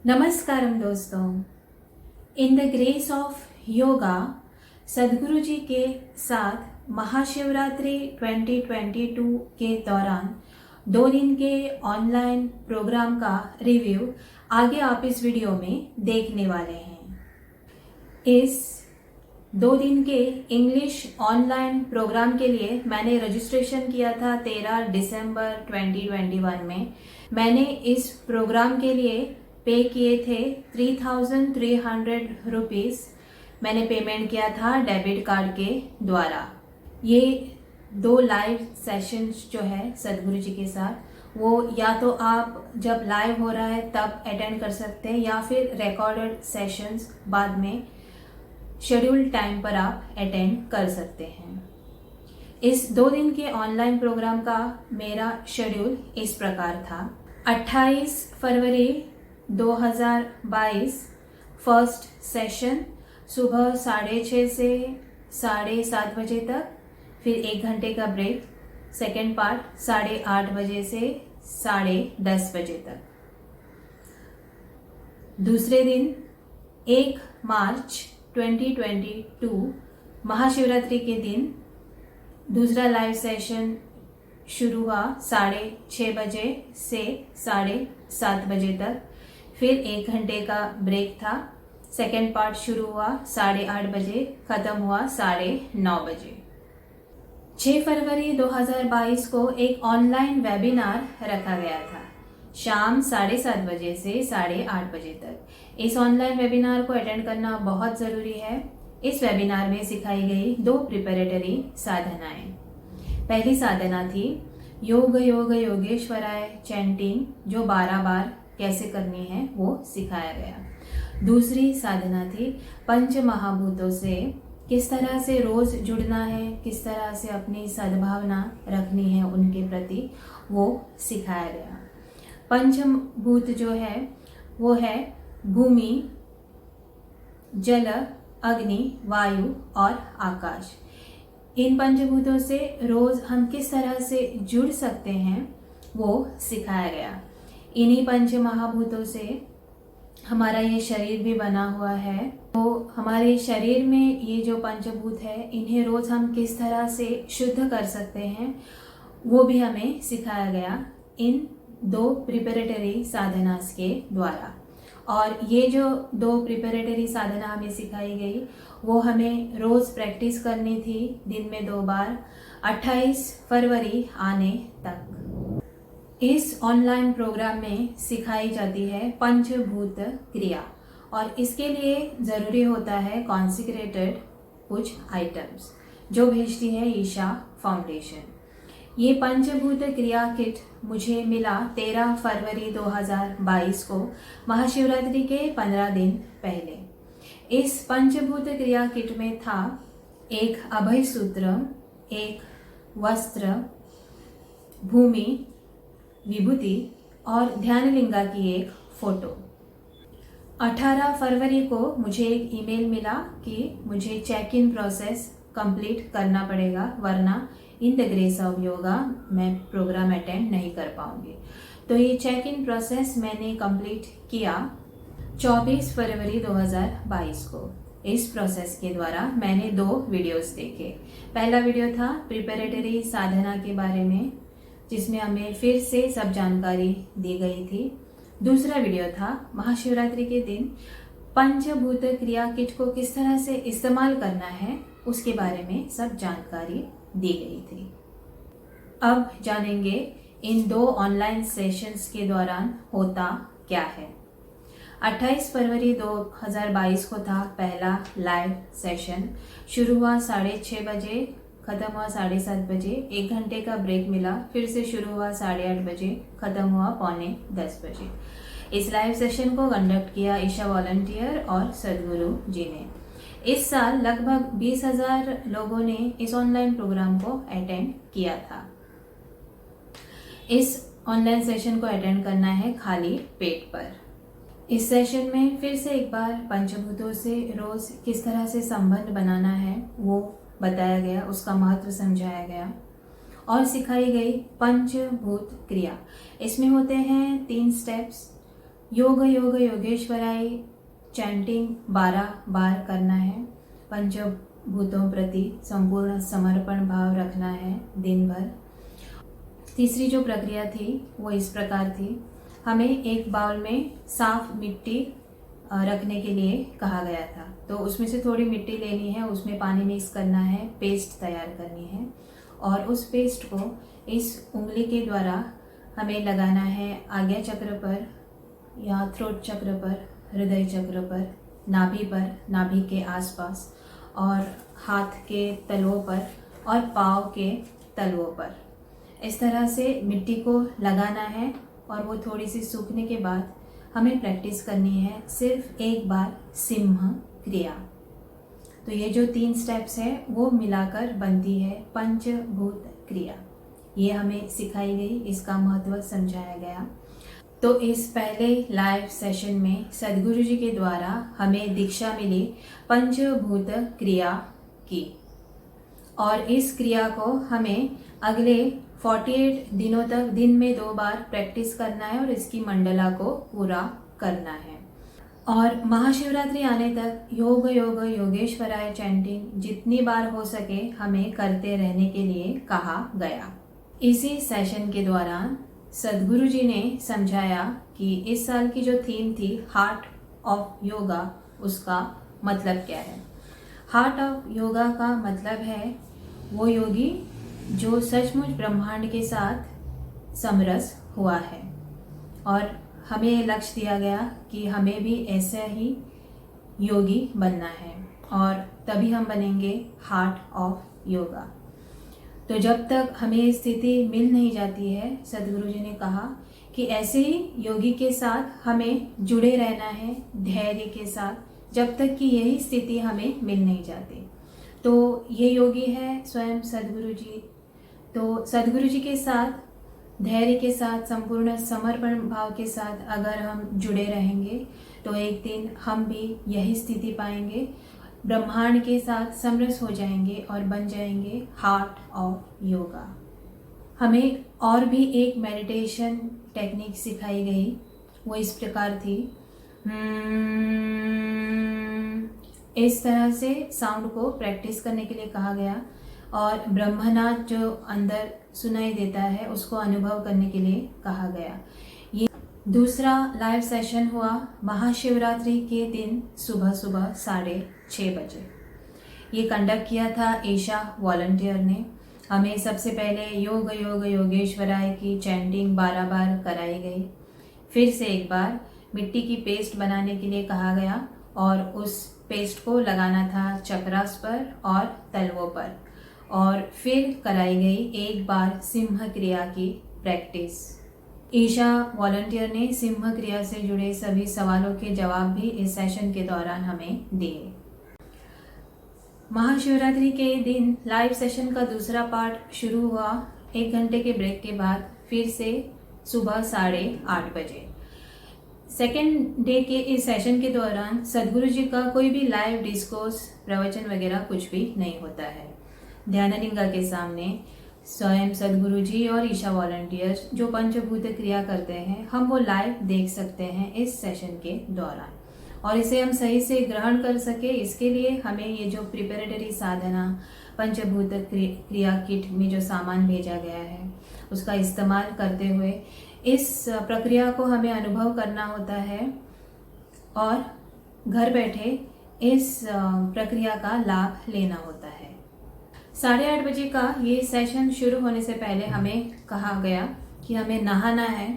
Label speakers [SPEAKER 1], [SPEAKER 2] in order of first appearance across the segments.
[SPEAKER 1] नमस्कारम दोस्तों। इन the grace of yoga सदगुरु जी के साथ महाशिवरात्रि 2022 के दौरान 2 दिन के ऑनलाइन प्रोग्राम का रिव्यू आगे आप इस वीडियो में देखने वाले हैं। इस 2 दिन के इंग्लिश ऑनलाइन प्रोग्राम के लिए मैंने रजिस्ट्रेशन किया था 13 दिसंबर 2021 में। मैंने इस प्रोग्राम के लिए पे किए थे 3,300 रुपीज़। मैंने पेमेंट किया था डेबिट कार्ड के द्वारा। ये 2 लाइव सेशंस जो है सदगुरु जी के साथ, वो या तो आप जब लाइव हो रहा है तब अटेंड कर सकते हैं या फिर रिकॉर्डेड सेशंस बाद में शेड्यूल टाइम पर आप अटेंड कर सकते हैं। इस 2 दिन के ऑनलाइन प्रोग्राम का मेरा शेड्यूल इस प्रकार था। 28 फरवरी 2022 फर्स्ट सेशन सुबह 6:30 से 7:30 बजे तक, फिर 1 घंटे का ब्रेक। सेकेंड पार्ट 8:30 बजे से 10:30 बजे तक। दूसरे दिन 1 मार्च 2022 महाशिवरात्रि के दिन दूसरा लाइव सेशन शुरू हुआ 6:30 बजे से 7:30 बजे तक, फिर 1 घंटे का ब्रेक था। सेकेंड पार्ट शुरू हुआ 8:30 बजे, खत्म हुआ 9:30 बजे। 6 फरवरी 2022 को एक ऑनलाइन वेबिनार रखा गया था शाम 7:30 बजे से 8:30 बजे तक। इस ऑनलाइन वेबिनार को अटेंड करना बहुत ज़रूरी है। इस वेबिनार में सिखाई गई 2 प्रिपरेटरी साधनाएं। पहली साधना थी योग योग योगेश्वराय चैंटिंग, जो 12 बार कैसे करनी है वो सिखाया गया। दूसरी साधना थी पंच महाभूतों से किस तरह से रोज जुड़ना है, किस तरह से अपनी सद्भावना रखनी है उनके प्रति, वो सिखाया गया। पंचभूत जो है वो है भूमि, जल, अग्नि, वायु और आकाश। इन पंचभूतों से रोज हम किस तरह से जुड़ सकते हैं वो सिखाया गया। इन्हीं पंच महाभूतों से हमारा ये शरीर भी बना हुआ है। तो हमारे शरीर में ये जो पंचभूत है, इन्हें रोज हम किस तरह से शुद्ध कर सकते हैं वो भी हमें सिखाया गया इन 2 प्रिपरेटरी साधनास के द्वारा। और ये जो 2 प्रिपरेटरी साधना हमें सिखाई गई वो हमें रोज प्रैक्टिस करनी थी, दिन में 2 बार, 28 फरवरी आने तक। इस ऑनलाइन प्रोग्राम में सिखाई जाती है पंचभूत क्रिया और इसके लिए ज़रूरी होता है कॉन्सिक्रेटेड कुछ आइटम्स जो भेजती है ईशा फाउंडेशन। ये पंचभूत क्रिया किट मुझे मिला 13 फरवरी 2022 को, महाशिवरात्रि के 15 दिन पहले। इस पंचभूत क्रिया किट में था एक अभय सूत्र, एक वस्त्र, भूमि, विभूति और ध्यानलिंगा की एक फोटो। 18 फरवरी को मुझे एक ईमेल मिला कि मुझे चेक इन प्रोसेस कंप्लीट करना पड़ेगा, वरना इन द ग्रेस ऑफ योगा मैं प्रोग्राम अटेंड नहीं कर पाऊंगी। तो ये चेक इन प्रोसेस मैंने कंप्लीट किया 24 फरवरी 2022 को। इस प्रोसेस के द्वारा मैंने 2 वीडियोस देखे। पहला वीडियो था प्रिपरेटरी साधना के बारे में, जिसमें हमें फिर से सब जानकारी दी गई थी। दूसरा वीडियो था महाशिवरात्रि के दिन पंचभूत क्रिया किट को किस तरह से इस्तेमाल करना है उसके बारे में सब जानकारी दी गई थी। अब जानेंगे इन 2 ऑनलाइन सेशंस के दौरान होता क्या है। 28 फरवरी 2022 को था पहला लाइव सेशन। शुरू हुआ 6:30 बजे, खत्म हुआ 7:30 बजे। 1 घंटे का ब्रेक मिला, फिर से शुरू हुआ 8:30 बजे, खत्म हुआ 9:45 बजे। इस लाइव सेशन को कंडक्ट किया ईशा वॉलंटियर और सदगुरु जी ने। इस साल लगभग 20,000 लोगों ने इस ऑनलाइन प्रोग्राम को अटेंड किया था। इस ऑनलाइन सेशन को अटेंड करना है खाली पेट पर। इस सेशन में फिर से एक बार पंचभूतों से रोज किस तरह से संबंध बनाना है वो बताया गया, उसका महत्व समझाया गया और सिखाई गई पंचभूत क्रिया। इसमें होते हैं 3 स्टेप्स। योग योग योगेश्वराय चैंटिंग 12 बार करना है। पंचभूतों प्रति संपूर्ण समर्पण भाव रखना है दिन भर। तीसरी जो प्रक्रिया थी वो इस प्रकार थी, हमें एक बाउल में साफ मिट्टी रखने के लिए कहा गया था। तो उसमें से थोड़ी मिट्टी लेनी है, उसमें पानी मिक्स करना है, पेस्ट तैयार करनी है और उस पेस्ट को इस उंगली के द्वारा हमें लगाना है आज्ञा चक्र पर या थ्रोट चक्र पर, हृदय चक्र पर, नाभि पर, नाभि के आसपास और हाथ के तलवों पर और पाँव के तलवों पर। इस तरह से मिट्टी को लगाना है और वो थोड़ी सी सूखने के बाद हमें प्रैक्टिस करनी है सिर्फ एक बार सिंह क्रिया। तो ये जो 3 स्टेप्स है वो मिलाकर बनती है पंचभूत क्रिया। ये हमें सिखाई गई, इसका महत्व समझाया गया। तो इस पहले लाइव सेशन में सदगुरु जी के द्वारा हमें दीक्षा मिली पंचभूत क्रिया की और इस क्रिया को हमें अगले 48 दिनों तक दिन में 2 बार प्रैक्टिस करना है और इसकी मंडला को पूरा करना है। और महाशिवरात्रि आने तक योग योग योगेश्वराय चैंटिंग जितनी बार हो सके हमें करते रहने के लिए कहा गया। इसी सेशन के दौरान सदगुरु जी ने समझाया कि इस साल की जो थीम थी हार्ट ऑफ योगा, उसका मतलब क्या है। हार्ट ऑफ योगा का मतलब है वो योगी जो सचमुच ब्रह्मांड के साथ समरस हुआ है और हमें ये लक्ष्य दिया गया कि हमें भी ऐसा ही योगी बनना है और तभी हम बनेंगे हार्ट ऑफ योगा। तो जब तक हमें स्थिति मिल नहीं जाती है, सदगुरु जी ने कहा कि ऐसे ही योगी के साथ हमें जुड़े रहना है धैर्य के साथ, जब तक कि यही स्थिति हमें मिल नहीं जाती। तो ये योगी है स्वयं सदगुरु जी। तो सदगुरु जी के साथ धैर्य के साथ संपूर्ण समर्पण भाव के साथ अगर हम जुड़े रहेंगे तो एक दिन हम भी यही स्थिति पाएंगे, ब्रह्मांड के साथ समरस हो जाएंगे और बन जाएंगे हार्ट ऑफ योगा। हमें और भी एक मेडिटेशन टेक्निक सिखाई गई, वो इस प्रकार थी। इस तरह से साउंड को प्रैक्टिस करने के लिए कहा गया और ब्रह्मनाद जो अंदर सुनाई देता है उसको अनुभव करने के लिए कहा गया। ये दूसरा लाइव सेशन हुआ महाशिवरात्रि के दिन सुबह 6:30 बजे। ये कंडक्ट किया था ईशा वॉलंटियर ने। हमें सबसे पहले योग योग योगेश्वराय की चैंटिंग 12 बार कराई गई। फिर से एक बार मिट्टी की पेस्ट बनाने के लिए कहा गया और उस पेस्ट को लगाना था चक्रास पर और तलवों पर और फिर कराई गई एक बार सिंह क्रिया की प्रैक्टिस। ईशा वॉलंटियर ने सिंह क्रिया से जुड़े सभी सवालों के जवाब भी इस सेशन के दौरान हमें दिए। महाशिवरात्रि के दिन लाइव सेशन का दूसरा पार्ट शुरू हुआ 1 घंटे के ब्रेक के बाद फिर से सुबह 8:30 बजे। सेकेंड डे के इस सेशन के दौरान सदगुरु जी का कोई भी लाइव डिस्कोर्स प्रवचन वगैरह कुछ भी नहीं होता है। ध्यानलिंगा के सामने स्वयं सदगुरु जी और ईशा वॉलंटियर्स जो पंचभूत क्रिया करते हैं हम वो लाइव देख सकते हैं इस सेशन के दौरान और इसे हम सही से ग्रहण कर सके इसके लिए हमें ये जो प्रिपरेटरी साधना पंचभूत क्रिया किट में जो सामान भेजा गया है उसका इस्तेमाल करते हुए इस प्रक्रिया को हमें अनुभव करना होता है और घर बैठे इस प्रक्रिया का लाभ लेना होता है। 8:30 बजे का ये सेशन शुरू होने से पहले हमें कहा गया कि हमें नहाना है।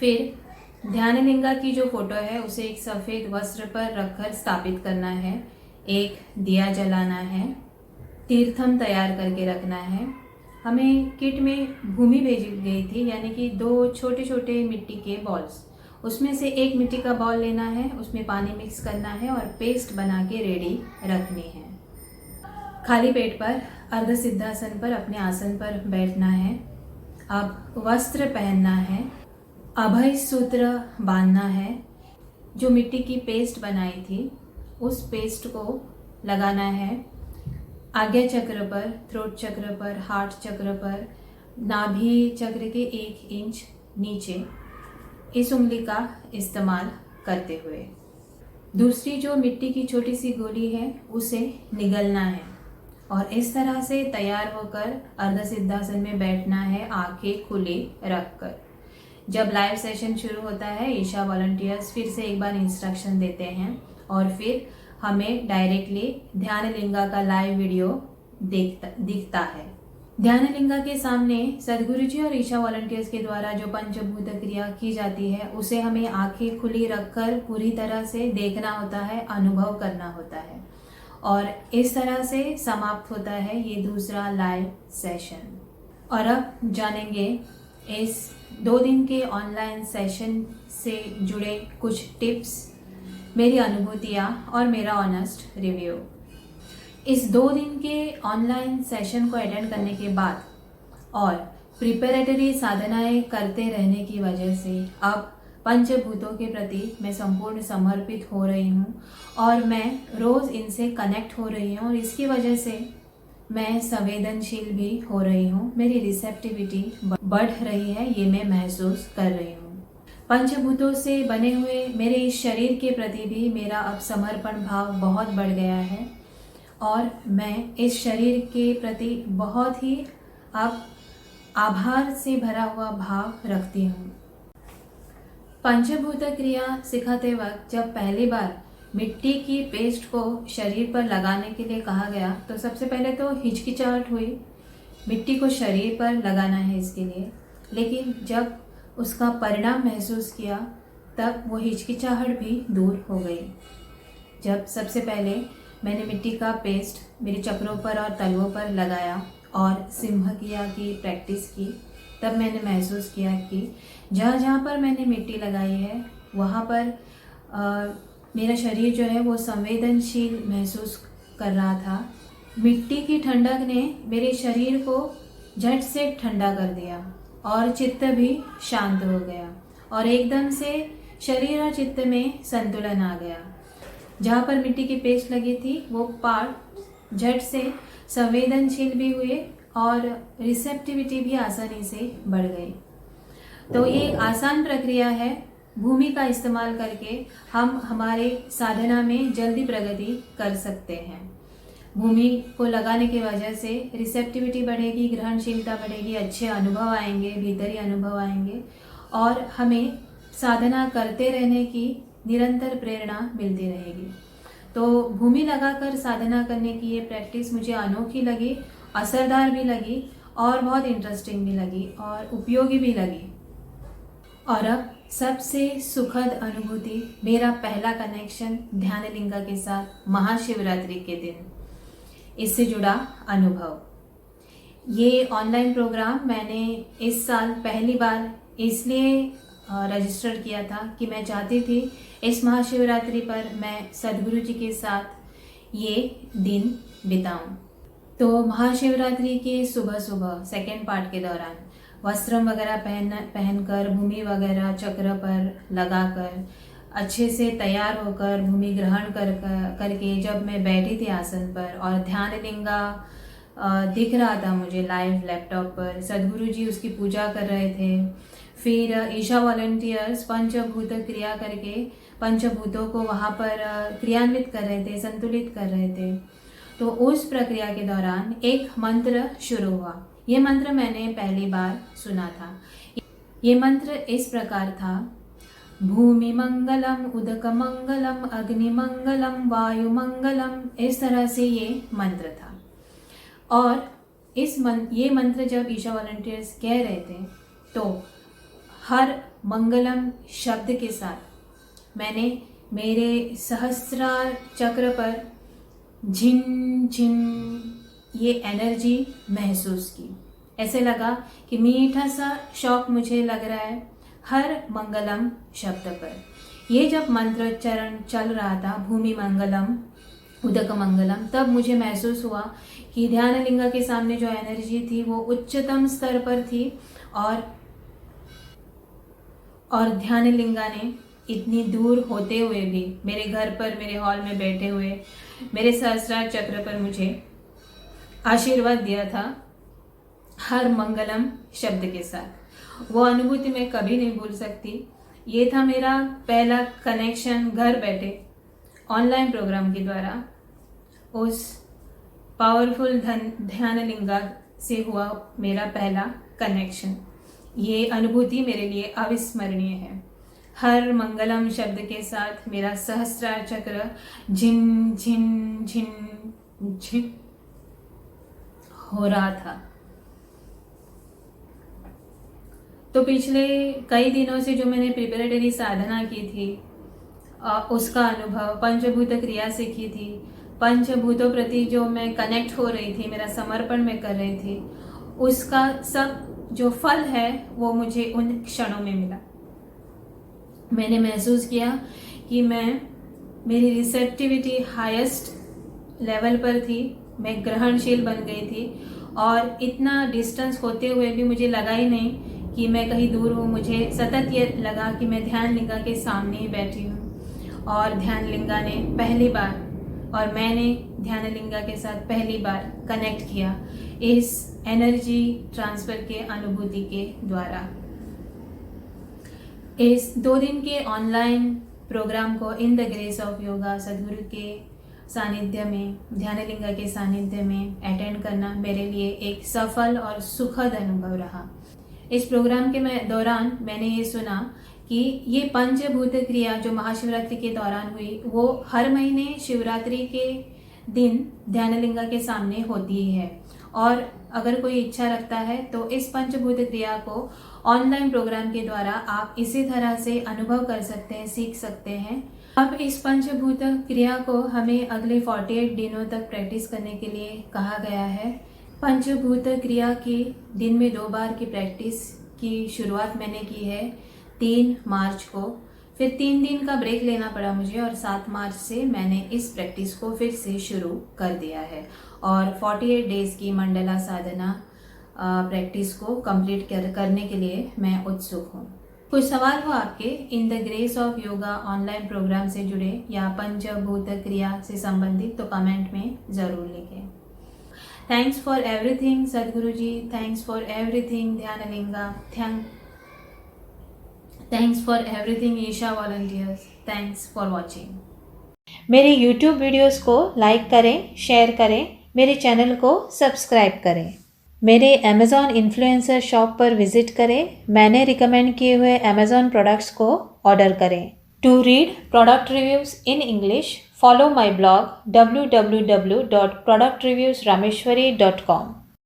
[SPEAKER 1] फिर ध्यानलिंगा की जो फोटो है उसे एक सफ़ेद वस्त्र पर रखकर स्थापित करना है, एक दिया जलाना है, तीर्थम तैयार करके रखना है। हमें किट में भूमि भेजी गई थी यानी कि 2 छोटे छोटे मिट्टी के बॉल्स, उसमें से एक मिट्टी का बॉल लेना है, उसमें पानी मिक्स करना है और पेस्ट बना के रेडी रखनी है। खाली पेट पर अर्ध सिद्धासन पर अपने आसन पर बैठना है। अब वस्त्र पहनना है, अभय सूत्र बांधना है। जो मिट्टी की पेस्ट बनाई थी उस पेस्ट को लगाना है आज्ञा चक्र पर, थ्रोट चक्र पर, हार्ट चक्र पर, नाभि चक्र के 1 इंच नीचे इस उंगली का इस्तेमाल करते हुए। दूसरी जो मिट्टी की छोटी सी गोली है उसे निगलना है और इस तरह से तैयार होकर अर्ध सिद्धासन में बैठना है, आंखें खुली रखकर। जब लाइव सेशन शुरू होता है, ईशा वॉलंटियर्स फिर से एक बार इंस्ट्रक्शन देते हैं और फिर हमें डायरेक्टली ध्यान लिंगा का लाइव वीडियो दिखता है। ध्यान लिंगा के सामने सदगुरु जी और ईशा वॉलंटियर्स के द्वारा जो पंचभूत क्रिया की जाती है उसे हमें आंखें खुली रखकर पूरी तरह से देखना होता है, अनुभव करना होता है और इस तरह से समाप्त होता है ये दूसरा लाइव सेशन। और अब जानेंगे इस 2 दिन के ऑनलाइन सेशन से जुड़े कुछ टिप्स, मेरी अनुभूतियाँ और मेरा ऑनेस्ट रिव्यू। इस 2 दिन के ऑनलाइन सेशन को अटेंड करने के बाद और प्रिपरेटरी साधनाएं करते रहने की वजह से अब पंचभूतों के प्रति मैं संपूर्ण समर्पित हो रही हूँ और मैं रोज़ इनसे कनेक्ट हो रही हूँ और इसकी वजह से मैं संवेदनशील भी हो रही हूँ। मेरी रिसेप्टिविटी बढ़ रही है, ये मैं महसूस कर रही हूँ। पंचभूतों से बने हुए मेरे इस शरीर के प्रति भी मेरा अब समर्पण भाव बहुत बढ़ गया है और मैं इस शरीर के प्रति बहुत ही अब आभार से भरा हुआ भाव रखती हूँ। पंचभूत क्रिया सिखाते वक्त जब पहली बार मिट्टी की पेस्ट को शरीर पर लगाने के लिए कहा गया तो सबसे पहले तो हिचकिचाहट हुई, मिट्टी को शरीर पर लगाना है इसके लिए, लेकिन जब उसका परिणाम महसूस किया तब वो हिचकिचाहट भी दूर हो गई। जब सबसे पहले मैंने मिट्टी का पेस्ट मेरे चक्रों पर और तलवों पर लगाया और सिंह क्रिया की प्रैक्टिस की, तब मैंने महसूस किया कि जहाँ जहाँ पर मैंने मिट्टी लगाई है वहाँ पर मेरा शरीर जो है वो संवेदनशील महसूस कर रहा था। मिट्टी की ठंडक ने मेरे शरीर को झट से ठंडा कर दिया और चित्त भी शांत हो गया और एकदम से शरीर और चित्त में संतुलन आ गया। जहाँ पर मिट्टी की पेस्ट लगी थी वो पार्ट झट से संवेदनशील भी हुए और रिसेप्टिविटी भी आसानी से बढ़ गई। तो ये आसान प्रक्रिया है, भूमि का इस्तेमाल करके हम हमारे साधना में जल्दी प्रगति कर सकते हैं। भूमि को लगाने की वजह से रिसेप्टिविटी बढ़ेगी, ग्रहणशीलता बढ़ेगी, अच्छे अनुभव आएंगे, भीतरी अनुभव आएंगे और हमें साधना करते रहने की निरंतर प्रेरणा मिलती रहेगी। तो भूमि लगाकर साधना करने की ये प्रैक्टिस मुझे अनोखी लगी, असरदार भी लगी और बहुत इंटरेस्टिंग भी लगी और उपयोगी भी लगी। और अब सबसे सुखद अनुभूति, मेरा पहला कनेक्शन ध्यान लिंगा के साथ महाशिवरात्रि के दिन, इससे जुड़ा अनुभव। ये ऑनलाइन प्रोग्राम मैंने इस साल पहली बार इसलिए रजिस्टर किया था कि मैं चाहती थी इस महाशिवरात्रि पर मैं सदगुरु जी के साथ ये दिन बिताऊं। तो महाशिवरात्रि के सुबह सुबह सेकेंड पार्ट के दौरान वस्त्रम वगैरह पहनकर भूमि वगैरह चक्र पर लगाकर अच्छे से तैयार होकर भूमि ग्रहण करके जब मैं बैठी थी आसन पर और ध्यान लिंगा दिख रहा था मुझे लाइव लैपटॉप पर, सदगुरु जी उसकी पूजा कर रहे थे, फिर ईशा वॉलंटियर्स पंचभूत क्रिया करके पंचभूतों को वहाँ पर क्रियान्वित कर रहे थे, संतुलित कर रहे थे। तो उस प्रक्रिया के दौरान एक मंत्र शुरू हुआ। ये मंत्र मैंने पहली बार सुना था। ये मंत्र इस प्रकार था, भूमि मंगलम, उदक मंगलम, अग्नि मंगलम, वायु मंगलम। इस तरह से ये मंत्र था और ये मंत्र जब ईशा वॉलंटियर्स कह रहे थे तो हर मंगलम शब्द के साथ मैंने मेरे सहस्रार चक्र पर झिन झिन ये एनर्जी महसूस की। ऐसे लगा कि मीठा सा शौक मुझे लग रहा है हर मंगलम शब्द पर। ये जब मंत्रोच्चारण चल रहा था, भूमि मंगलम, उदक मंगलम, तब मुझे महसूस हुआ कि ध्यान लिंगा के सामने जो एनर्जी थी वो उच्चतम स्तर पर थी और ध्यान लिंगा ने इतनी दूर होते हुए भी मेरे घर पर, मेरे हॉल में बैठे हुए मेरे सहस्रार चक्र पर मुझे आशीर्वाद दिया था हर मंगलम शब्द के साथ। वो अनुभूति मैं कभी नहीं भूल सकती। ये था मेरा पहला कनेक्शन घर बैठे ऑनलाइन प्रोग्राम के द्वारा उस पावरफुल ध्यानलिंगा से हुआ मेरा पहला कनेक्शन। ये अनुभूति मेरे लिए अविस्मरणीय है। हर मंगलम शब्द के साथ मेरा सहस्त्रार चक्र झिन झिन झिन झिन हो रहा था। तो पिछले कई दिनों से जो मैंने प्रिपरेटरी साधना की थी उसका अनुभव, पंचभूत क्रिया सीखी थी, पंचभूतों प्रति जो मैं कनेक्ट हो रही थी, मेरा समर्पण मैं कर रही थी, उसका सब जो फल है वो मुझे उन क्षणों में मिला। मैंने महसूस किया कि मेरी रिसेप्टिविटी हाईएस्ट लेवल पर थी, मैं ग्रहणशील बन गई थी और इतना डिस्टेंस होते हुए भी मुझे लगा ही नहीं कि मैं कहीं दूर हूँ। मुझे सतत ये लगा कि मैं ध्यानलिंगा के सामने ही बैठी हूँ और ध्यानलिंगा ने पहली बार और मैंने ध्यानलिंगा के साथ पहली बार कनेक्ट किया इस एनर्जी ट्रांसफर के अनुभूति के द्वारा। इस 2 दिन के ऑनलाइन प्रोग्राम को in the grace of yoga Sadhguru के सानिध्य में, ध्यानलिंगा के सानिध्य में अटेंड करना मेरे लिए एक सफल और सुखद अनुभव रहा। इस प्रोग्राम के दौरान मैंने ये सुना कि ये पंचभूत क्रिया जो महाशिवरात्रि के दौरान हुई वो हर महीने शिवरात्रि के दिन ध्यानलिंगा के सामने होती ही है और अगर कोई इच्छा रखता है तो इस पंचभूत क्रिया को ऑनलाइन प्रोग्राम के द्वारा आप इसी तरह से अनुभव कर सकते हैं, सीख सकते हैं। अब इस पंचभूत क्रिया को हमें अगले 48 दिनों तक प्रैक्टिस करने के लिए कहा गया है। पंचभूत क्रिया की दिन में 2 बार की प्रैक्टिस की शुरुआत मैंने की है 3 मार्च को, फिर 3 दिन का ब्रेक लेना पड़ा मुझे और 7 मार्च से मैंने इस प्रैक्टिस को फिर से शुरू कर दिया है और 48 डेज की मंडला साधना प्रैक्टिस को कंप्लीट करने के लिए मैं उत्सुक हूँ। कुछ सवाल हो आपके in the grace of yoga online program से जुड़े या पंचभूत क्रिया से संबंधित तो कमेंट में ज़रूर लिखें। Thanks for everything Sadhguru ji, thanks for everything Dhyanalinga, thanks for everything Isha volunteers, thanks for watching. मेरे YouTube वीडियोस को लाइक करें, शेयर करें, मेरे चैनल को सब्सक्राइब करें। मेरे Amazon इन्फ्लुएंसर शॉप पर विजिट करें, मैंने रिकमेंड किए हुए Amazon प्रोडक्ट्स को ऑर्डर करें। To read product reviews in English, follow my blog www.productreviewsrameshwari.com.